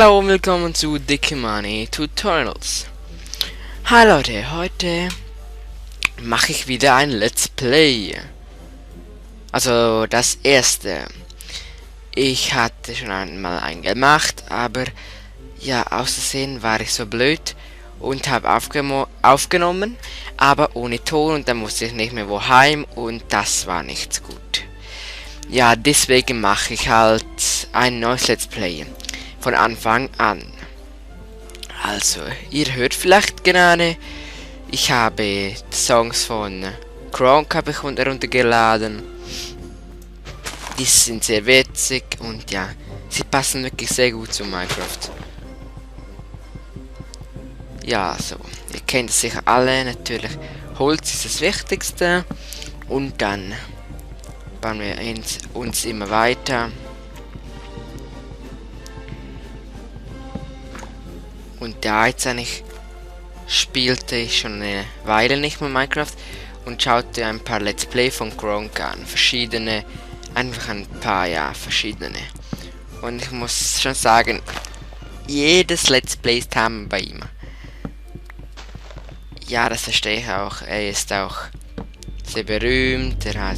Hallo und willkommen zu Dicke Money Tutorials. Hi Leute, heute mache ich wieder ein Let's Play. Also das erste. Ich hatte schon einmal einen gemacht, aber ja, aus Versehen war ich so blöd und habe aufgenommen, aber ohne Ton, und dann musste ich nicht mehr wo heim und das war nicht gut. Ja, deswegen mache ich halt ein neues Let's Play von Anfang an. Also, ihr hört vielleicht gerade, ich habe Songs von Gronkh habe ich heruntergeladen. Die sind sehr witzig und ja, sie passen wirklich sehr gut zu Minecraft. Ja, so, ihr kennt es sicher alle, natürlich. Holz ist das Wichtigste und dann bauen wir uns immer weiter. Und ja, jetzt eigentlich spielte ich schon eine Weile nicht mehr Minecraft und schaute ein paar Let's Play von Gronkh an. Verschiedene, einfach ein paar, ja, verschiedene. Und ich muss schon sagen, jedes Let's Play ist Hammer bei ihm. Ja, das verstehe ich auch. Er ist auch sehr berühmt. Er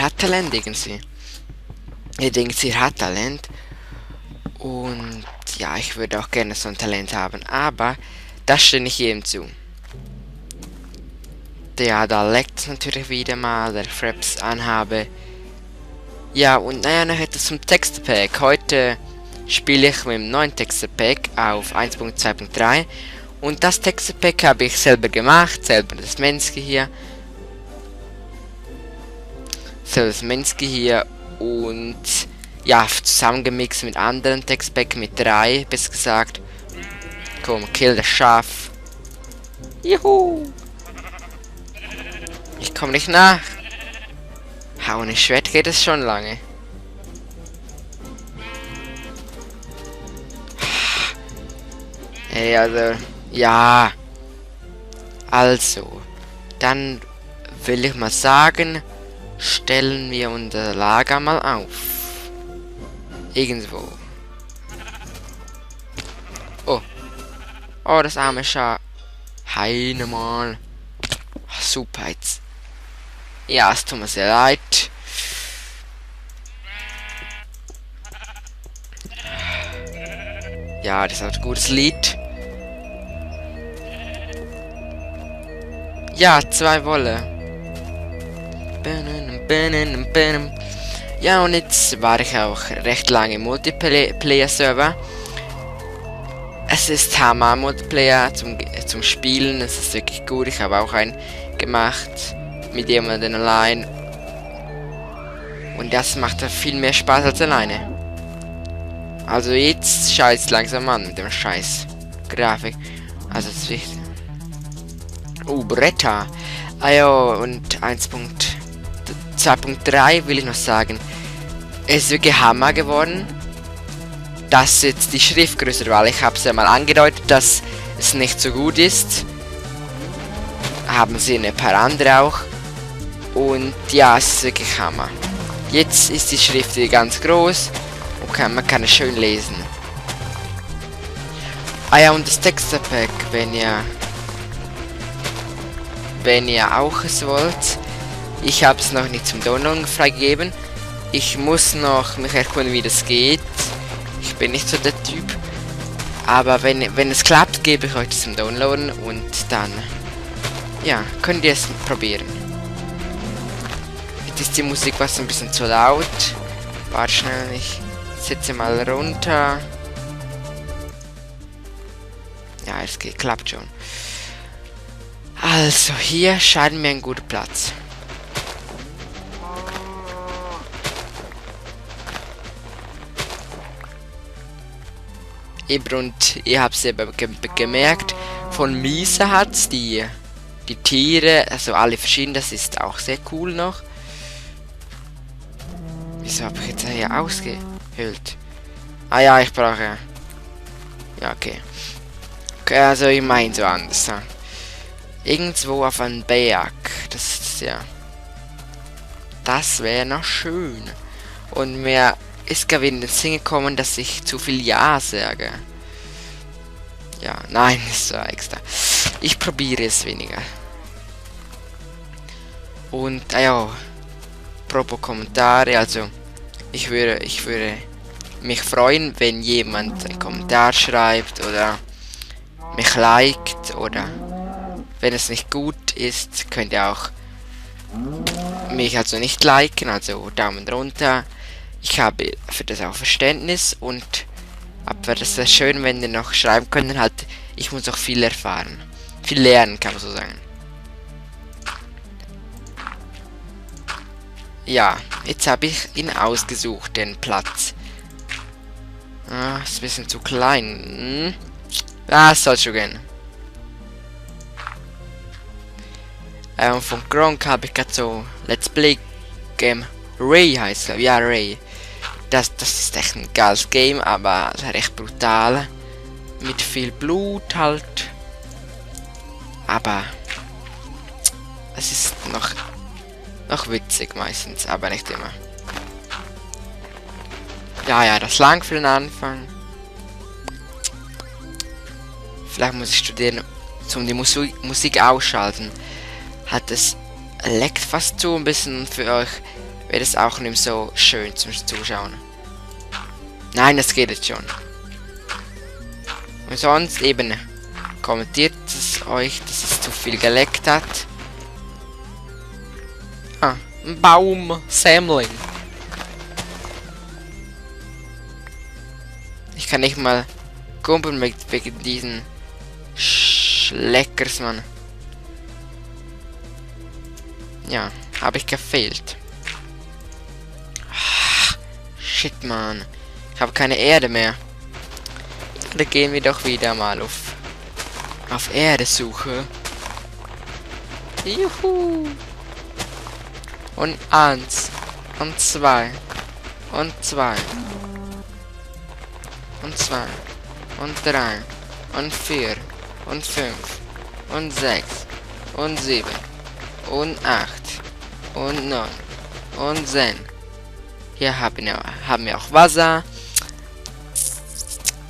hat Talent irgendwie. Er denkt, er hat Talent. Und ja, ich würde auch gerne so ein Talent haben, aber das steht nicht jedem zu. Ja, da leckt es natürlich wieder mal, der Fraps anhabe. Ja, und naja, noch etwas zum Textpack. Heute spiele ich mit dem neuen Textpack auf 1.2.3 und das Textpack habe ich selber gemacht, selber das Menski hier. Und ja, zusammengemixt mit anderen Textpack mit 3, besser gesagt. Komm, kill das Schaf. Juhu! Ich komme nicht nach. Ohne Schwert geht es schon lange. Ey, also, ja. Also, dann will ich mal sagen, stellen wir unser Lager mal auf. Irgendwo. Oh, das arme Schaf. Heine mal. Super jetzt. Ja, es tut mir sehr leid. Ja, das ist ein gutes Lied. Ja, 2 Wolle. Ja, und jetzt war ich auch recht lange im Multiplayer-Server. Es ist Hammer Multiplayer zum Spielen, es ist wirklich gut. Ich habe auch einen gemacht mit jemandem allein. Und das macht viel mehr Spaß als alleine. Also jetzt scheiß langsam an mit dem Scheiß Grafik. Also das ist wichtig. Bretter. Ah ja, und 1.2.3 will ich noch sagen. Es ist wirklich Hammer geworden, dass jetzt die Schrift größer war. Ich habe es ja mal angedeutet, dass es nicht so gut ist. Haben sie ein paar andere auch. Und ja, es ist wirklich Hammer. Jetzt ist die Schrift hier ganz groß und man kann es schön lesen. Ah ja, und das Textpack, wenn ihr auch es wollt. Ich habe es noch nicht zum Downloaden freigegeben. Ich muss noch mich erkunden, wie das geht. Ich bin nicht so der Typ. Aber wenn es klappt, gebe ich euch das zum Downloaden und dann, ja, könnt ihr es probieren. Jetzt ist die Musik was ein bisschen zu laut. Warte schnell, ich setze mal runter. Ja, es geht, klappt schon. Also, hier scheint mir ein guter Platz. Und ihr habt es eben gemerkt, von Misa hat's die Tiere, also alle verschieden, das ist auch sehr cool noch. Wieso habe ich jetzt hier ausgehöhlt? Ah ja, ich brauche... Ja, okay. Also ich meine so anders. Irgendwo auf einem Berg. Das ist ja... Das wäre noch schön. Und mehr ist gerade in den Sinn gekommen, dass ich zu viel Ja sage. Ja, nein, ist so extra. Ich probiere es weniger. Und, ja, apropos Kommentare, also, ich würde mich freuen, wenn jemand einen Kommentar schreibt oder mich liked, oder wenn es nicht gut ist, könnt ihr auch mich also nicht liken, also Daumen runter. Ich habe für das auch Verständnis, und aber das wäre schön, wenn ihr noch schreiben könnt, halt, ich muss auch viel erfahren. Viel lernen, kann man so sagen. Ja, jetzt habe ich ihn ausgesucht, den Platz. Ah, ist ein bisschen zu klein. Ah, soll schon gehen. Von Gronk habe ich gerade so Let's Play Game. Ray heißt er. Ja, Ray. Das ist echt ein geiles Game, aber recht brutal. Mit viel Blut halt. Aber es ist noch witzig meistens, aber nicht immer. Ja, das lang für den Anfang. Vielleicht muss ich studieren, um die Musik ausschalten. Hat es leckt fast so ein bisschen, für euch wäre es auch nicht so schön zum Zuschauen. Nein, das geht jetzt schon. Und sonst eben kommentiert es euch, dass es zu viel geleckt hat. Ah, ein Baum, Sammling. Ich kann nicht mal kumpeln wegen diesen Schleckers, Mann. Ja, habe ich gefehlt. Shit, Mann. Ich habe keine Erde mehr. Da gehen wir doch wieder mal auf Erdesuche. Juhu. Und 1 und 2 und 2 und 2 und 3 und 4 und 5 und 6 und 7 und 8 und 9 und 10. Hier haben wir auch Wasser.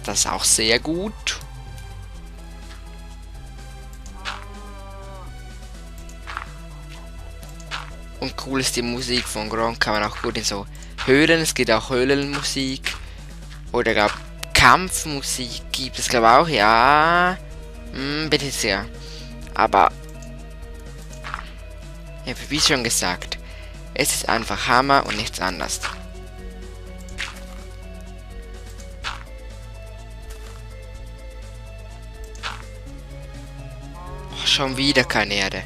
Das ist auch sehr gut. Und cool ist die Musik von Gronk, kann man auch gut in so hören. Es gibt auch Höhlenmusik. Oder glaube Kampfmusik gibt es, glaube auch. Ja. Bin ich sicher. Aber ja, wie schon gesagt, es ist einfach Hammer und nichts anderes. Oh, schon wieder keine Erde.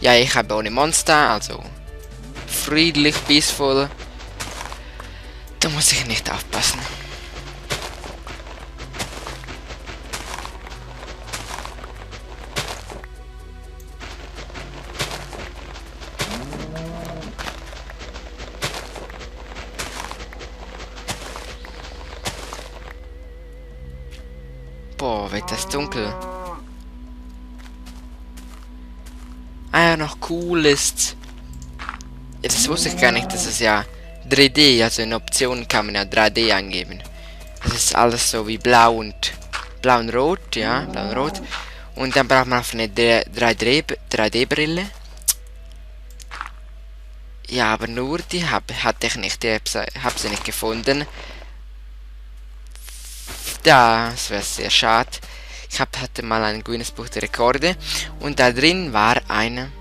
Ja, ich habe ohne Monster, also friedlich, peaceful. Da muss ich nicht aufpassen. Boah, wird das dunkel. Ah ja, noch cool ist. Ja, das wusste ich gar nicht, dass es ja 3D, also in Optionen kann man ja 3D eingeben. Das ist alles so wie blau und rot, ja, blau und rot. Und dann braucht man auch eine 3D-Brille. Ja, aber nur die hatte ich nicht, ich hab sie nicht gefunden. Das wäre sehr schade. Ich hatte mal ein Guinness Buch der Rekorde und da drin war eine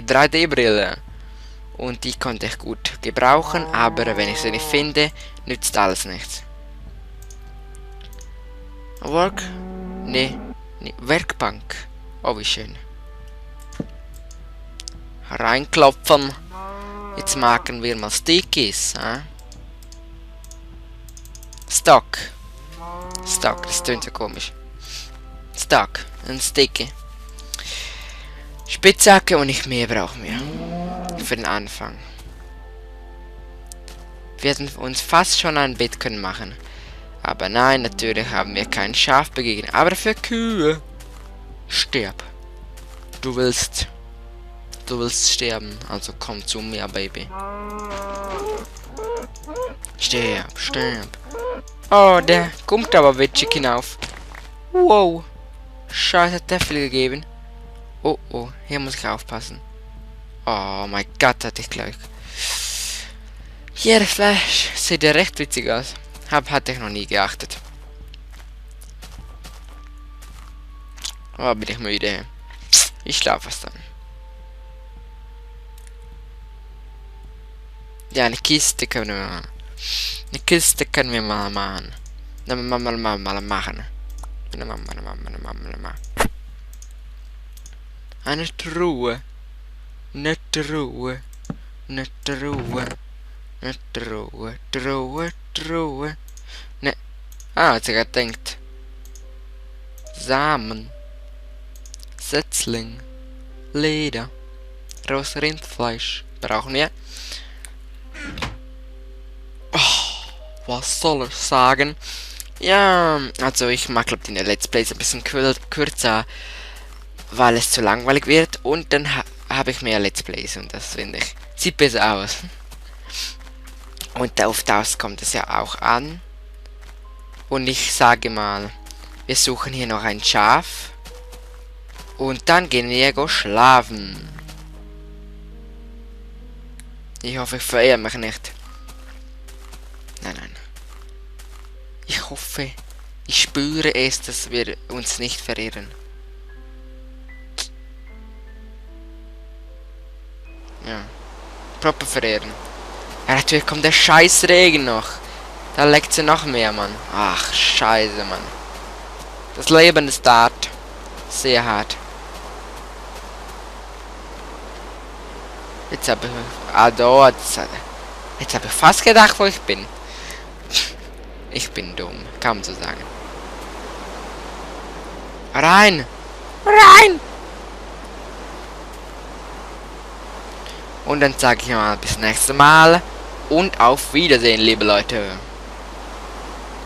3D-Brille. Und die konnte ich gut gebrauchen, aber wenn ich sie nicht finde, nützt alles nichts. Work? Nee, Werkbank. Oh, wie schön. Reinklopfen. Jetzt machen wir mal Stickies. Stock, das tönt so komisch. Stock, ein Sticky. Spitzhacke und nicht mehr brauchen wir. Für den Anfang. Wir hätten uns fast schon ein Bett können machen. Aber nein, natürlich haben wir kein Schaf begegnet. Aber für Kühe. Stirb. Du willst Du willst sterben, also komm zu mir, Baby. Sterb, sterb. Oh, der kommt aber witzig hinauf. Wow. Scheiße, hat der viel gegeben. Oh, oh, hier muss ich aufpassen. Oh mein Gott, hatte ich Glück. Hier, der Flash. Sieht ja recht witzig aus. Hatte ich noch nie geachtet. Oh, bin ich müde. Ich schlafe was dann. Ja, eine Kiste können wir machen. Eine Kiste können wir mal machen. Mal machen. Eine Truhe. Eine Truhe. Eine Truhe. Eine Truhe. Truhe. Truhe. Ne. Ah, hat sich gedacht. Samen. Setzling. Leder. Rohes Rindfleisch. Brauchen wir. Oh, was soll ich sagen? Ja, also ich mag glaube die Let's Plays ein bisschen kürzer, weil es zu langweilig wird und dann habe ich mehr Let's Plays und das finde ich sieht besser aus. Und auf das kommt es ja auch an. Und ich sage mal, wir suchen hier noch ein Schaf und dann gehen wir schlafen. Ich hoffe, ich verirre mich nicht. Nein, nein. Ich hoffe, ich spüre es, dass wir uns nicht verirren. Ja. Proper verirren. Ja, natürlich kommt der scheiß Regen noch. Da leckt sie noch mehr, Mann. Ach, scheiße, Mann. Das Leben ist hart. Sehr hart. Jetzt habe ich... Ah, dort. Jetzt habe ich fast gedacht, wo ich bin. Ich bin dumm, kaum zu sagen. Rein! Rein! Und dann sage ich mal bis nächstes Mal und auf Wiedersehen, liebe Leute.